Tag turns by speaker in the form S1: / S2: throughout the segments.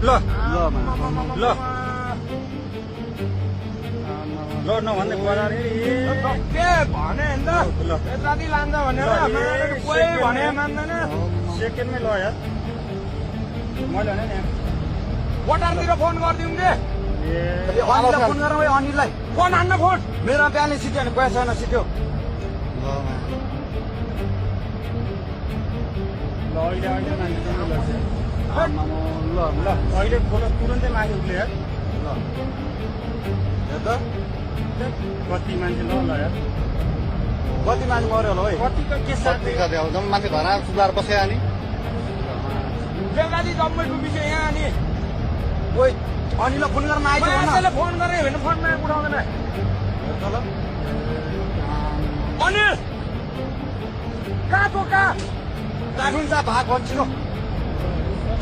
S1: ल ल ल नभन्दै बजार
S2: के भने नि त राति लान्छ भनेर कोही भने मान्दैन
S1: सेकेन्डमै ल यार मैले भने नि
S2: बटारतिर फोन गरिदिउँ के अनिललाई फोन गर अनिललाई फोन हान्न फोन मेरो बिहानै सिट्यो भने पैसा छैन सिट्यो
S1: ल अहिले अहिले मान्छे ल ल अहिले खोलो तुरन्तै माग्यो उसले यार
S2: ल
S1: कति मान्छे ल ल यार
S2: कति मान्छे मऱ्यो होला है
S1: कतिको के साथी
S3: माथि घर सुधार बस्यो अनि
S2: बेलुका जम्मै डुबिसक्यो यहाँ अनि ओइ अनिललाई फोन गर्न आइसक्यो फोन गरे भने फोनमा उठाउँदैन अनिल कहाँ तँ कहाँ
S3: राखुन्छ भाग भन्छु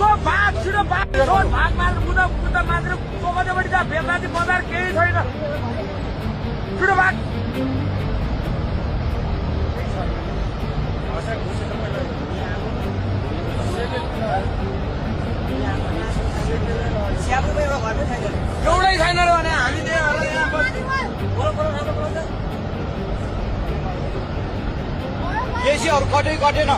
S2: तो भाग छिटो भाग भाग मारेर बुझ बुझ्दा मात्र पोखरीबाट जा बेलुका बजार केही छैन छिटो भाग एउटै छैन र भने हामी एसीहरू कतै कटेन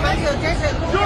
S3: मान्छेहरू